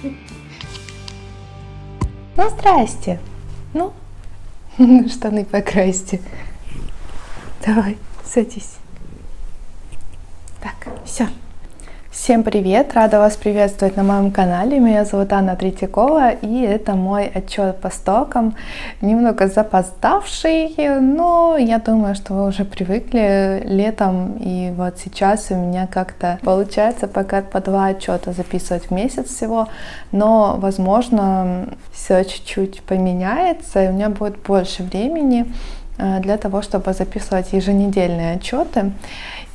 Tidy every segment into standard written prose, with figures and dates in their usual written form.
Ну, здрасте. Ну, штаны покрасьте. Давай, садись. Так, все. Всем привет! Рада вас приветствовать на моем канале. Меня зовут Анна Третьякова, и это мой отчет по стокам. Немного запоздавший, но я думаю, что вы уже привыкли летом, и вот сейчас у меня как-то получается пока по 2 отчета записывать в месяц всего, но, возможно, все чуть-чуть поменяется, и у меня будет больше времени для того, чтобы записывать еженедельные отчеты.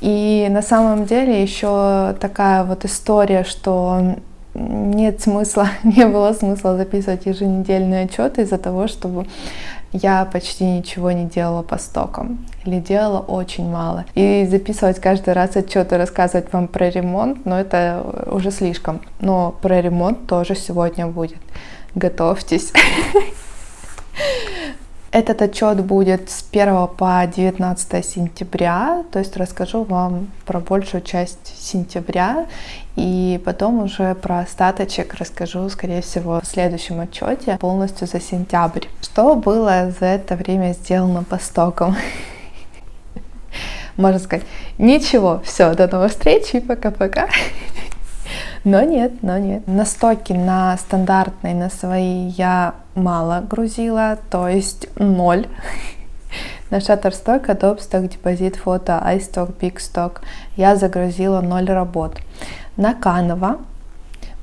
И на самом деле еще такая вот история, что нет смысла, не было смысла записывать еженедельные отчеты из-за того, что я почти ничего не делала по стокам или делала очень мало. И записывать каждый раз отчеты, рассказывать вам про ремонт, но это уже слишком. Но про ремонт тоже сегодня будет. Готовьтесь. Этот отчет будет с 1 по 19 сентября, то есть расскажу вам про большую часть сентября, и потом уже про остаточек расскажу, скорее всего, в следующем отчете полностью за сентябрь. Что было за это время сделано по стокам? Можно сказать, ничего, все, до новых встреч и пока-пока. Но нет. На стоки, на стандартные, на свои я мало грузила, то есть 0. На Shutterstock, Adobe Stock, Deposit Photo, iStock, BigStock я загрузила 0 работ. На Canva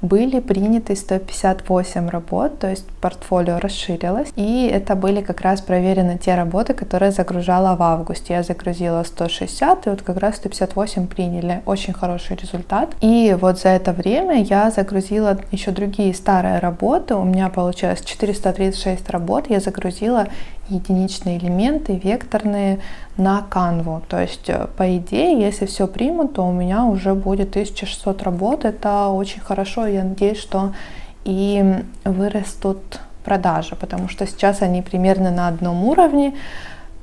были приняты 158 работ, то есть портфолио расширилось, и это были как раз проверены те работы, которые загружала в августе. Я загрузила 160, и вот как раз 158 приняли. Очень хороший результат. И вот за это время я загрузила еще другие старые работы. У меня получилось 436 работ. Я загрузила единичные элементы, векторные, на Canva. То есть, по идее, если все примут, то у меня уже будет 1600 работ. Это очень хорошо. Я надеюсь, что и вырастут продажи, потому что сейчас они примерно на одном уровне,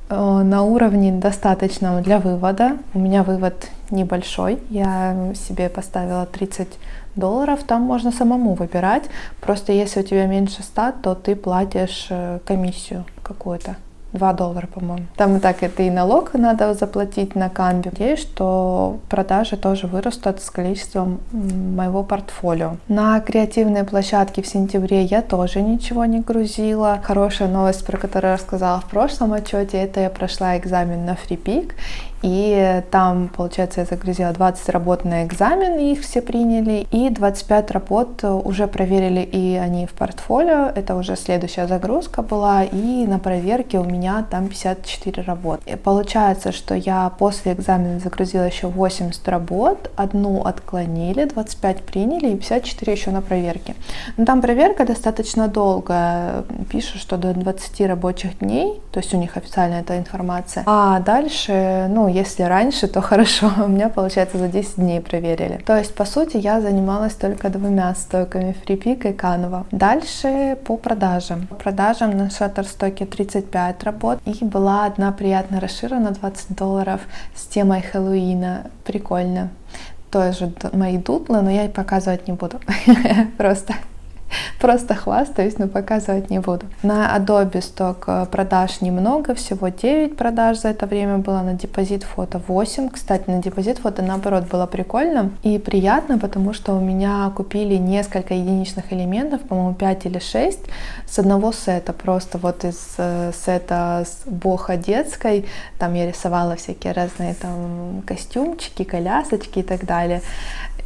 на уровне достаточном для вывода. У меня вывод небольшой. Я себе поставила $30. Там можно самому выбирать. Просто если у тебя меньше 100, то ты платишь комиссию какую-то. $2, по-моему. Там и так это и налог надо заплатить на Canva. Надеюсь, что продажи тоже вырастут с количеством моего портфолио. На креативные площадки в сентябре я тоже ничего не грузила. Хорошая новость, про которую я рассказала в прошлом отчете, это я прошла экзамен на FreePic. И там, получается, я загрузила 20 работ на экзамен, и их все приняли, и 25 работ уже проверили, и они в портфолио. Это уже следующая загрузка была, и на проверке у меня там 54 работы. И получается, что я после экзамена загрузила еще 80 работ, одну отклонили, 25 приняли, и 54 еще на проверке. Но там проверка достаточно долгая, пишут, что до 20 рабочих дней, то есть у них официальная эта информация. А дальше, если раньше, то хорошо, у меня, получается, за 10 дней проверили. То есть, по сути, я занималась только 2 стоками, FreePic и Canva. Дальше по продажам. По продажам на Shutterstock 35 работ, и была одна приятно расширена, $20 с темой Хэллоуина. Прикольно. Тоже мои дутлы, но я и показывать не буду. Просто хвастаюсь, но показывать не буду. На Adobe Stock продаж немного, всего 9 продаж за это время было, на Deposit Photo 8. Кстати, на Deposit Photo наоборот было прикольно и приятно, потому что у меня купили несколько единичных элементов, по-моему, 5 или 6 с одного сета, просто вот из сета с Боха детской. Там я рисовала всякие разные там костюмчики, колясочки и так далее.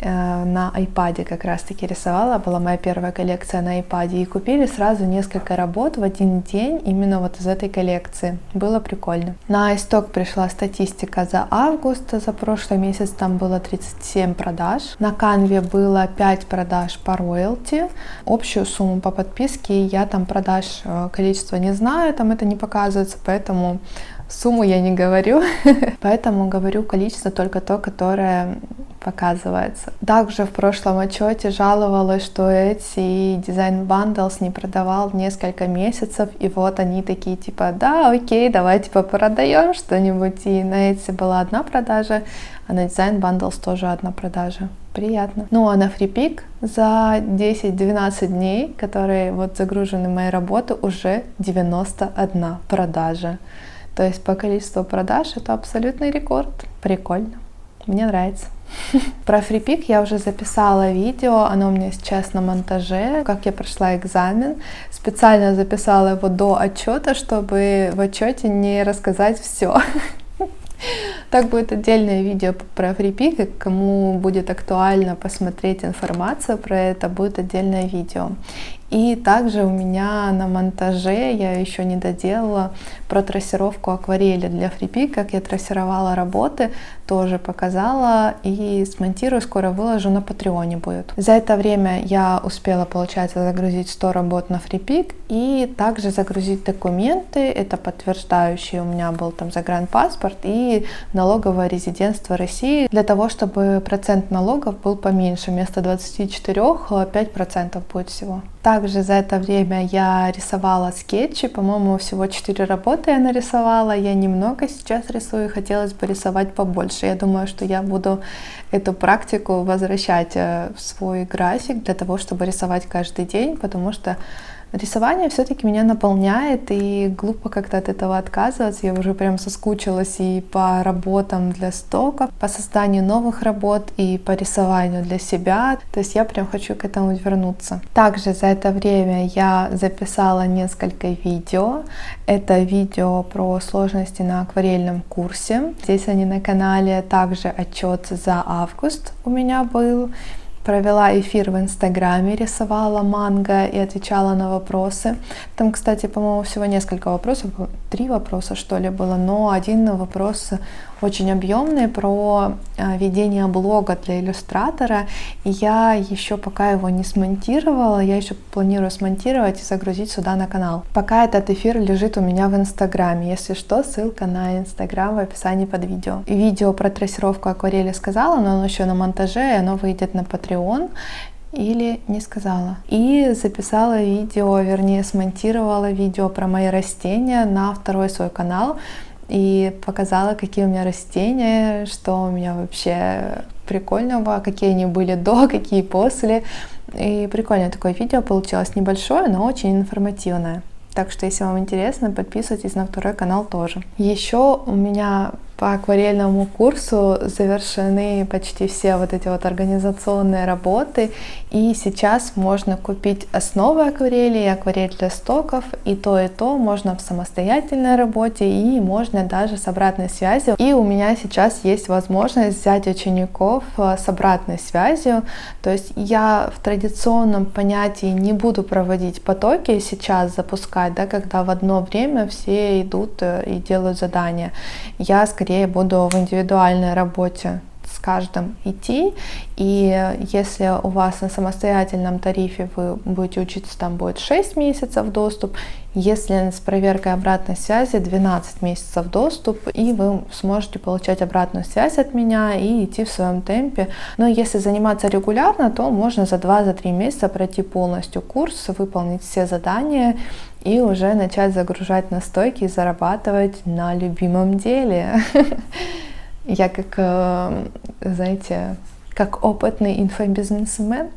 На iPad как раз таки рисовала, была моя первая коллекция на iPad, и купили сразу несколько работ в один день именно вот из этой коллекции. Было прикольно. На iStock пришла статистика за август, за прошлый месяц там было 37 продаж. На Canva было 5 продаж по роялти. Общую сумму по подписке я там продаж количество не знаю, там это не показывается, поэтому сумму я не говорю, поэтому говорю количество только то, которое показывается. Также в прошлом отчете жаловалась, что эти Design Bundles не продавал несколько месяцев, и вот они такие типа, да, окей, давай типа продаем что-нибудь, и на Etsy была одна продажа, а на Design Bundles тоже одна продажа. Приятно. Ну а на FreePic за 10-12 дней, которые вот загружены моей работы, уже 91 продажа. То есть по количеству продаж это абсолютный рекорд. Прикольно. Мне нравится. Про FreePic я уже записала видео, оно у меня сейчас на монтаже, как я прошла экзамен. Специально записала его до отчета, чтобы в отчете не рассказать все. Так будет отдельное видео про FreePic, кому будет актуально посмотреть информацию про это, будет отдельное видео. И также у меня на монтаже, я еще не доделала, про трассировку акварели для FreePic, как я трассировала работы, тоже показала и смонтирую, скоро выложу, на Патреоне будет. За это время я успела, получается, загрузить 100 работ на FreePic и также загрузить документы, это подтверждающие, у меня был там загранпаспорт и налоговое резидентство России, для того, чтобы процент налогов был поменьше, вместо 24, 5% будет всего. Также за это время я рисовала скетчи, по-моему, всего 4 работы я нарисовала, я немного сейчас рисую, хотелось бы рисовать побольше. Я думаю, что я буду эту практику возвращать в свой график для того, чтобы рисовать каждый день, потому что рисование все-таки меня наполняет, и глупо как-то от этого отказываться. Я уже прям соскучилась и по работам для стоков, по созданию новых работ, и по рисованию для себя. То есть я прям хочу к этому вернуться. Также за это время я записала несколько видео. Это видео про сложности на акварельном курсе. Здесь они на канале. Также отчет за август у меня был. Провела эфир в Инстаграме, рисовала манго и отвечала на вопросы. Там, кстати, по-моему, всего несколько вопросов, 3 вопроса, что ли, было, но один вопрос очень объемный про ведение блога для иллюстратора. И я еще пока его не смонтировала, я еще планирую смонтировать и загрузить сюда на канал. Пока этот эфир лежит у меня в Инстаграме. Если что, ссылка на Инстаграм в описании под видео. И видео про трассировку акварели сказала, но оно еще на монтаже, и оно выйдет на Patreon. Или не сказала. И записала видео, вернее смонтировала видео про мои растения на второй свой канал. И показала, какие у меня растения, что у меня вообще прикольного, какие они были до, какие после. И прикольное такое видео получилось, небольшое, но очень информативное. Так что, если вам интересно, подписывайтесь на второй канал тоже. Еще у меня по акварельному курсу завершены почти все вот эти вот организационные работы, и сейчас можно купить основы акварели и акварель для стоков, и то можно в самостоятельной работе, и можно даже с обратной связью. И у меня сейчас есть возможность взять учеников с обратной связью, то есть я в традиционном понятии не буду проводить потоки сейчас запускать, да, когда в одно время все идут и делают задания. Я скорее буду в индивидуальной работе с каждым идти, и если у вас на самостоятельном тарифе вы будете учиться, там будет 6 месяцев доступ, если с проверкой обратной связи 12 месяцев доступ, и вы сможете получать обратную связь от меня и идти в своем темпе. Но если заниматься регулярно, то можно за 2-3 месяца пройти полностью курс, выполнить все задания и уже начать загружать настойки и зарабатывать на любимом деле. Я как, знаете, как опытный инфобизнесмен.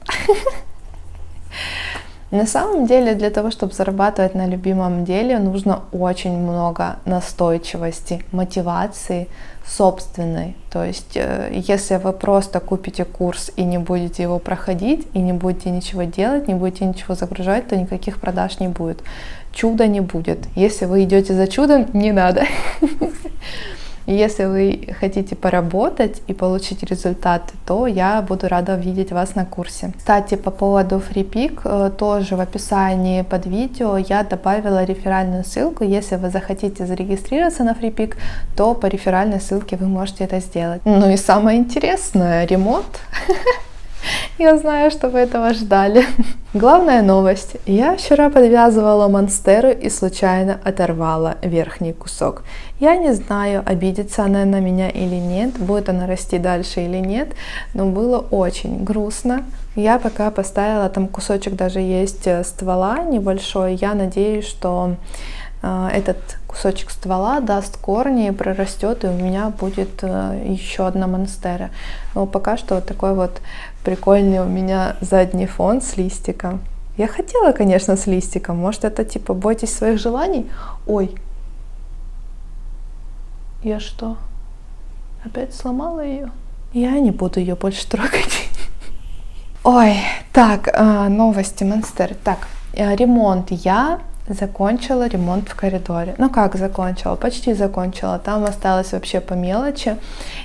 На самом деле, для того, чтобы зарабатывать на любимом деле, нужно очень много настойчивости, мотивации собственной. То есть, если вы просто купите курс и не будете его проходить, и не будете ничего делать, не будете ничего загружать, то никаких продаж не будет. Чуда не будет. Если вы идете за чудом, не надо. Если вы хотите поработать и получить результаты, то я буду рада видеть вас на курсе. Кстати, по поводу FreePic, тоже в описании под видео я добавила реферальную ссылку. Если вы захотите зарегистрироваться на FreePic, то по реферальной ссылке вы можете это сделать. Ну и самое интересное, ремонт. Я знаю, что вы этого ждали. Главная новость. Я вчера подвязывала монстеру и случайно оторвала верхний кусок. Я не знаю, обидится она на меня или нет, будет она расти дальше или нет, но было очень грустно. Я пока поставила, там кусочек даже есть ствола небольшой, я надеюсь, что этот кусочек ствола даст корни, прорастет, и у меня будет еще одна монстера. Но пока что вот такой вот прикольный у меня задний фон с листиком. Я хотела, конечно, с листиком. Может, это типа бойтесь своих желаний? Ой. Я что? Опять сломала ее? Я не буду ее больше трогать. Ой, так, новости монстер. Так, ремонт. Я закончила ремонт в коридоре. Ну как закончила? Почти закончила. Там осталось вообще по мелочи.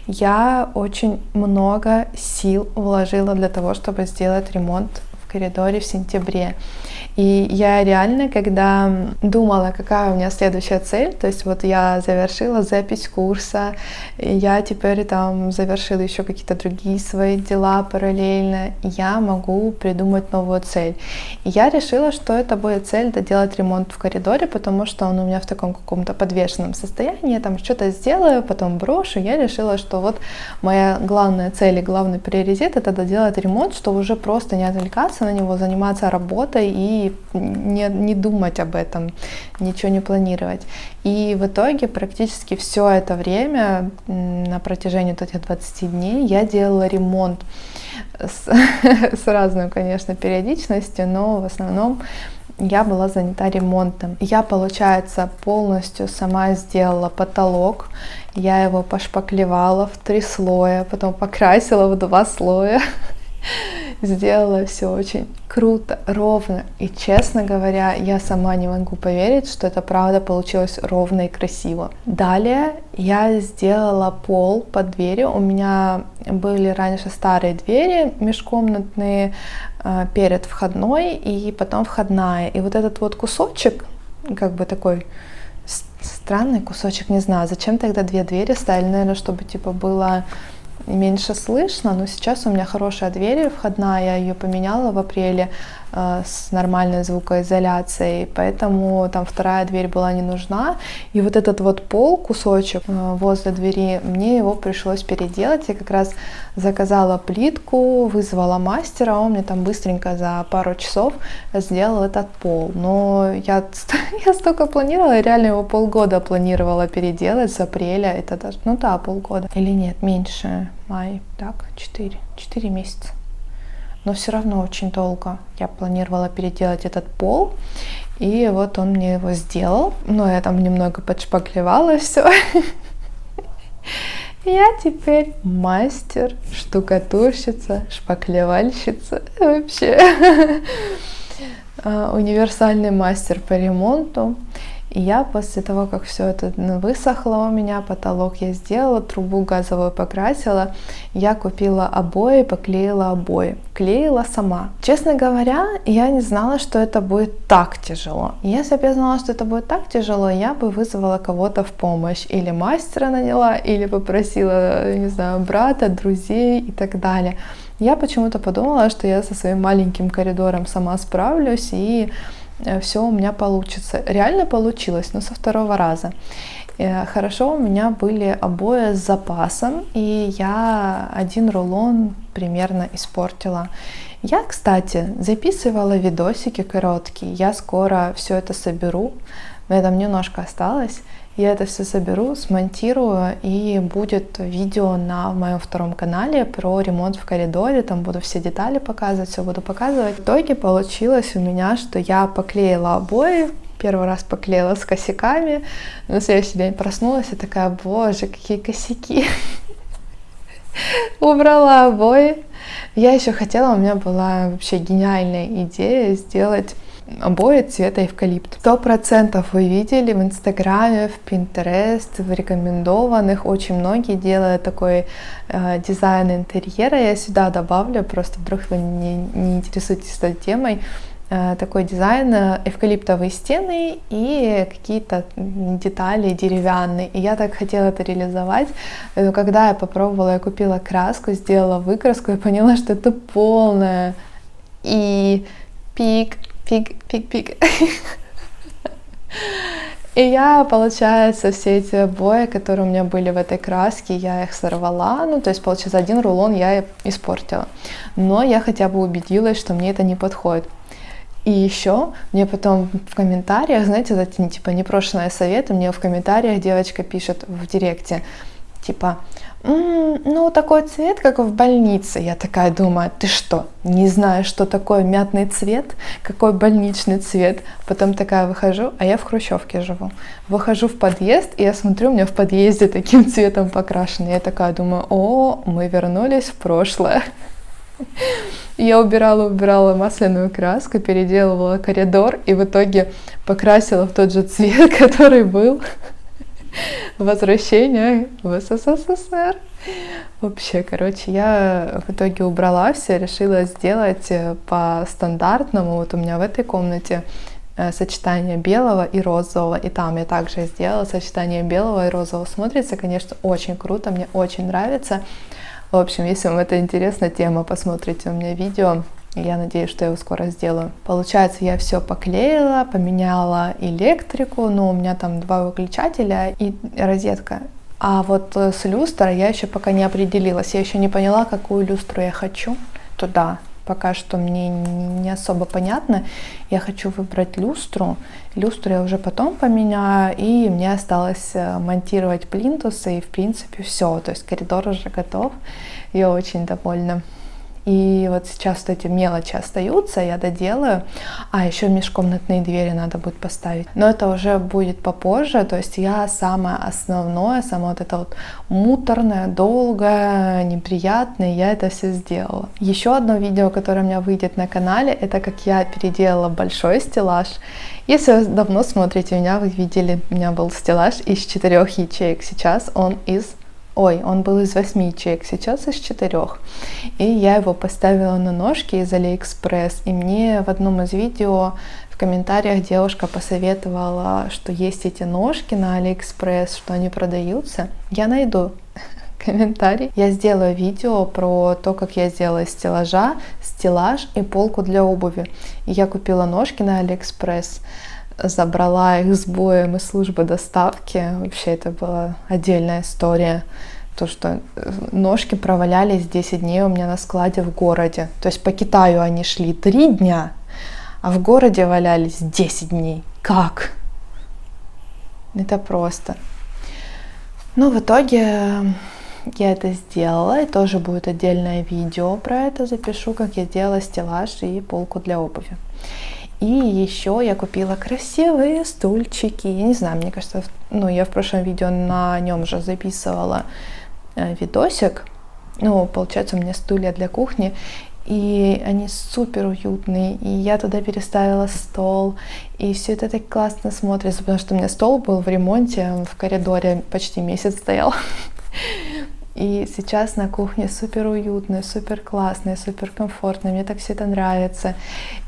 Я очень много сил вложила для того, чтобы сделать ремонт в коридоре в сентябре. И я реально, когда думала, какая у меня следующая цель, то есть вот я завершила запись курса, я теперь там завершила еще какие-то другие свои дела параллельно, я могу придумать новую цель. И я решила, что это будет цель доделать ремонт в коридоре, потому что он у меня в таком каком-то подвешенном состоянии, я там что-то сделаю, потом брошу. Я решила, что вот моя главная цель и главный приоритет — это доделать ремонт, чтобы уже просто не отвлекаться на него, заниматься работой и не думать об этом, ничего не планировать. И в итоге практически все это время, на протяжении вот этих 20 дней, я делала ремонт с разной, конечно, периодичностью, но в основном я была занята ремонтом. Я, получается, полностью сама сделала потолок. Я его пошпаклевала в 3 слоя, потом покрасила в 2 слоя. Сделала все очень круто, ровно. И, честно говоря, я сама не могу поверить, что это правда получилось ровно и красиво. Далее я сделала пол под дверью. У меня были раньше старые двери межкомнатные, перед входной и потом входная. И вот этот вот кусочек, как бы такой странный кусочек, не знаю, зачем тогда 2 двери ставили, наверное, чтобы типа было меньше слышно, но сейчас у меня хорошая дверь входная, я ее поменяла в апреле с нормальной звукоизоляцией, поэтому там 2-я дверь была не нужна. И вот этот вот пол, кусочек возле двери, мне его пришлось переделать. Я как раз заказала плитку, вызвала мастера, он мне там быстренько за пару часов сделал этот пол. Но я столько планировала, я реально его полгода планировала переделать с апреля, это даже, ну да, полгода. Или нет, меньше, май, так, 4 месяца. Но все равно очень долго я планировала переделать этот пол, и вот он мне его сделал. Но я там немного подшпаклевала все. Я теперь мастер, штукатурщица, шпаклевальщица, вообще универсальный мастер по ремонту. И я после того, как все это высохло у меня, потолок я сделала, трубу газовую покрасила, я купила обои, поклеила обои. Клеила сама. Честно говоря, я не знала, что это будет так тяжело. Если бы я знала, что это будет так тяжело, я бы вызвала кого-то в помощь. Или мастера наняла, или попросила, не знаю, брата, друзей и так далее. Я почему-то подумала, что я со своим маленьким коридором сама справлюсь, и все у меня получится. Реально получилось, но со 2-го раза. Хорошо, у меня были обои с запасом, и я 1 рулон примерно испортила. Я, кстати, записывала видосики короткие, я скоро все это соберу, но там немножко осталось. Я это все соберу, смонтирую, и будет видео на моем 2-м канале про ремонт в коридоре. Там буду все детали показывать, все буду показывать. В итоге получилось у меня, что я поклеила обои. 1-й раз поклеила с косяками. На следующий день проснулась и такая: боже, какие косяки. Убрала обои. Я еще хотела, у меня была вообще гениальная идея сделать обои цвета эвкалипт. 100% вы видели в Инстаграме, в Pinterest, в рекомендованных. Очень многие делают такой дизайн интерьера. Я сюда добавлю, просто вдруг вы не интересуетесь этой темой. такой дизайн, эвкалиптовые стены и какие-то детали деревянные. И я так хотела это реализовать, но когда я попробовала, я купила краску, сделала выкраску и поняла, что это полная и пик. И я, получается, все эти обои, которые у меня были в этой краске, я их сорвала, ну, то есть, получается, один рулон я испортила. Но я хотя бы убедилась, что мне это не подходит. И еще мне потом в комментариях, знаете, эти, типа, непрошенные советы, мне в комментариях девочка пишет в директе, типа, ну, такой цвет, как в больнице. Я такая думаю, ты что, не знаешь, что такое мятный цвет? Какой больничный цвет? Потом такая выхожу, а я в хрущевке живу. Выхожу в подъезд, и я смотрю, у меня в подъезде таким цветом покрашено. Я такая думаю, о, мы вернулись в прошлое. Я убирала масляную краску, переделывала коридор, и в итоге покрасила в тот же цвет, который был. Возвращение в СССР. Вообще, короче, я в итоге убрала все, решила сделать по стандартному. Вот у меня в этой комнате сочетание белого и розового, и там я также сделала сочетание белого и розового. Смотрится, конечно, очень круто, мне очень нравится. В общем, если вам это интересна тема, посмотрите у меня видео. Я надеюсь, что я его скоро сделаю. Получается, я все поклеила, поменяла электрику, но у меня там 2 выключателя и розетка. А вот с люстрой я еще пока не определилась. Я еще не поняла, какую люстру я хочу туда. Пока что мне не особо понятно. Я хочу выбрать люстру. Люстру я уже потом поменяю. И мне осталось монтировать плинтусы. И в принципе все. То есть коридор уже готов. Я очень довольна. И вот сейчас вот эти мелочи остаются, я доделаю. А еще межкомнатные двери надо будет поставить. Но это уже будет попозже. То есть я самое основное, самое вот это вот муторное, долгое, неприятное, я это все сделала. Еще одно видео, которое у меня выйдет на канале, это как я переделала большой стеллаж. Если вы давно смотрите меня, вы видели, у меня был стеллаж из 4 ячеек. Сейчас он он был из 8 ячеек, сейчас из 4. И я его поставила на ножки из Алиэкспресс. И мне в одном из видео в комментариях девушка посоветовала, что есть эти ножки на Алиэкспресс, что они продаются. Я найду комментарий. Я сделаю видео про то, как я сделала из стеллажа стеллаж и полку для обуви. И я купила ножки на Алиэкспресс. Забрала их с боем из службы доставки. Вообще это была отдельная история. То, что ножки провалялись 10 дней у меня на складе в городе. То есть по Китаю они шли 3 дня, а в городе валялись 10 дней. Как? Это просто. Но в итоге я это сделала. И тоже будет отдельное видео про это. Запишу, как я делала стеллаж и полку для обуви. И еще я купила красивые стульчики. Я не знаю, мне кажется, я в прошлом видео на нем уже записывала видосик. Получается, у меня стулья для кухни. И они супер уютные. И я туда переставила стол. И все это так классно смотрится, потому что у меня стол был в ремонте, в коридоре почти месяц стоял. И сейчас на кухне супер уютно, супер классно, супер комфортно. Мне так все это нравится.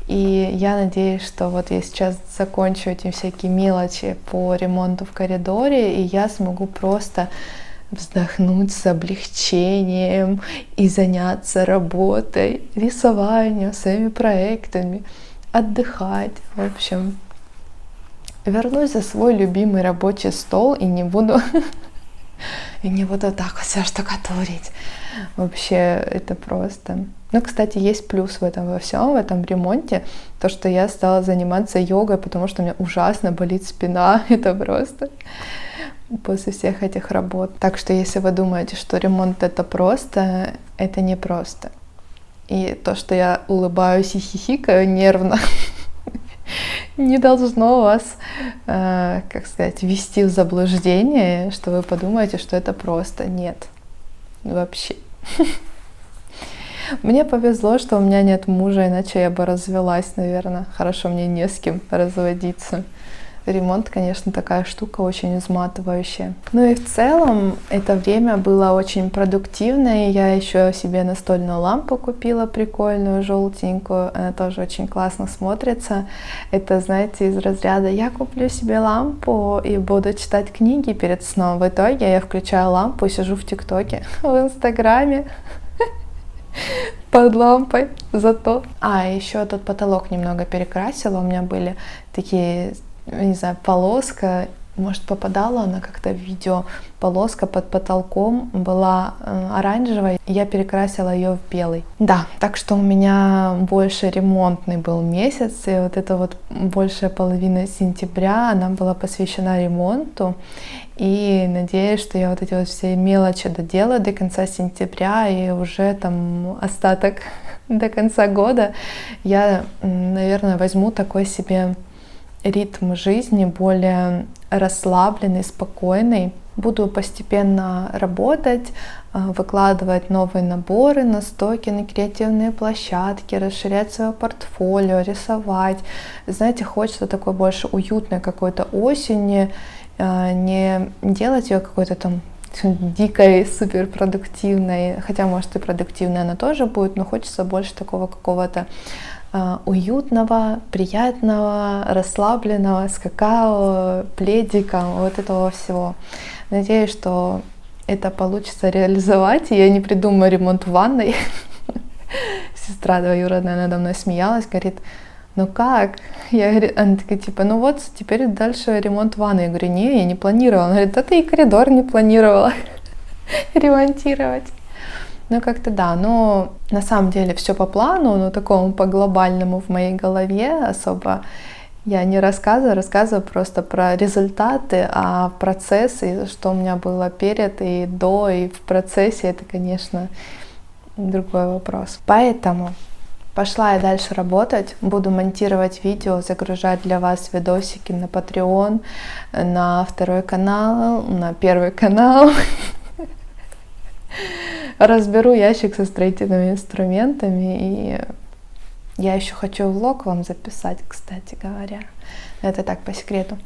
И я надеюсь, что вот я сейчас закончу эти всякие мелочи по ремонту в коридоре, и я смогу просто вздохнуть с облегчением и заняться работой, рисованием, своими проектами, отдыхать. В общем, вернусь за свой любимый рабочий стол и не буду так вот все штукатурить. Вообще, это просто... Кстати, есть плюс в этом во всем, в этом ремонте, то, что я стала заниматься йогой, потому что у меня ужасно болит спина, это просто после всех этих работ. Так что, если вы думаете, что ремонт это просто, это не просто. И то, что я улыбаюсь и хихикаю нервно, не должно вас, ввести в заблуждение, что вы подумаете, что это просто. Нет, вообще. Мне повезло, что у меня нет мужа, иначе я бы развелась, наверное. Хорошо, мне не с кем разводиться. ремонт, конечно, такая штука очень изматывающая. Ну и в целом это время было очень продуктивное. Я еще себе настольную лампу купила прикольную, желтенькую. Она тоже очень классно смотрится. Это, знаете, из разряда «я куплю себе лампу и буду читать книги перед сном». В итоге я включаю лампу и сижу в ТикТоке, в Инстаграме под лампой зато. Еще тут потолок немного перекрасила. У меня были такие, не знаю, полоска, может, попадала она как-то в видео, полоска под потолком была оранжевая, и я перекрасила ее в белый. Да, так что у меня больше ремонтный был месяц, и вот эта вот большая половина сентября, она была посвящена ремонту, и надеюсь, что я вот эти вот все мелочи доделаю до конца сентября, и уже там остаток до конца года я, наверное, возьму такой себе ритм жизни, более расслабленный, спокойный. Буду постепенно работать, выкладывать новые наборы на стоки, на креативные площадки, расширять свое портфолио, рисовать. Знаете, хочется такой больше уютной какой-то осени, не делать ее какой-то там дикой, суперпродуктивной, хотя, может, и продуктивной она тоже будет, но хочется больше такого какого-то уютного, приятного, расслабленного, с какао, пледиком, вот этого всего. Надеюсь, что это получится реализовать, и я не придумаю ремонт в ванной. Сестра двоюродная надо мной смеялась, говорит: ну как? Я говорю, она такая, типа, ну вот, теперь дальше ремонт ванны. Я говорю, не, я не планировала. Она говорит, да ты и коридор не планировала ремонтировать. Ну, как-то да, но на самом деле все по плану, но такому по глобальному в моей голове особо я не рассказываю просто про результаты, а процессы, что у меня было перед и до, и в процессе, это, конечно, другой вопрос. Поэтому пошла я дальше работать, буду монтировать видео, загружать для вас видосики на Patreon, на второй канал, на первый канал. Разберу ящик со строительными инструментами, и я еще хочу влог вам записать, кстати говоря. Это так, по секрету.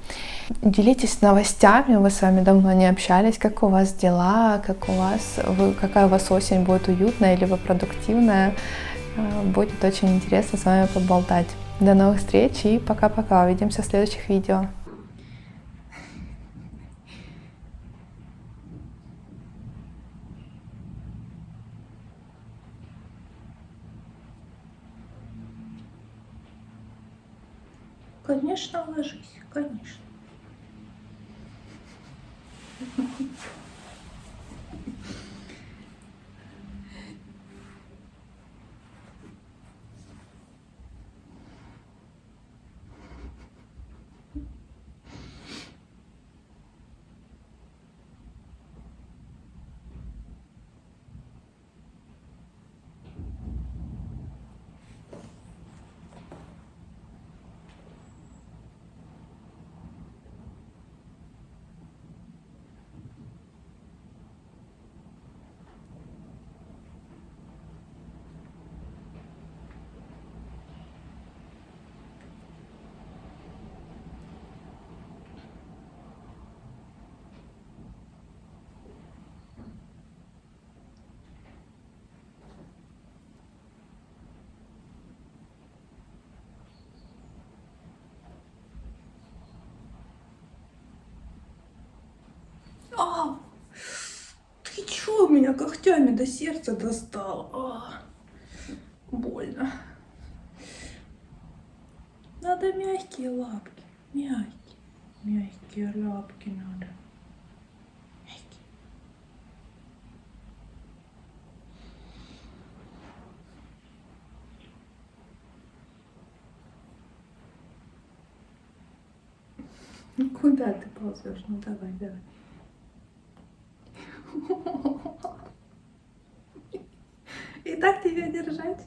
Делитесь новостями, мы с вами давно не общались, как у вас дела, какая у вас осень будет, уютная или продуктивная. Будет очень интересно с вами поболтать. До новых встреч и пока-пока. Увидимся в следующих видео. Конечно, ложись, конечно. А, ты чё меня когтями до сердца достал? Больно. Надо мягкие лапки. Мягкие. Мягкие лапки надо. Мягкие. Ну куда ты ползешь? Ну давай, давай. И так тебя держать?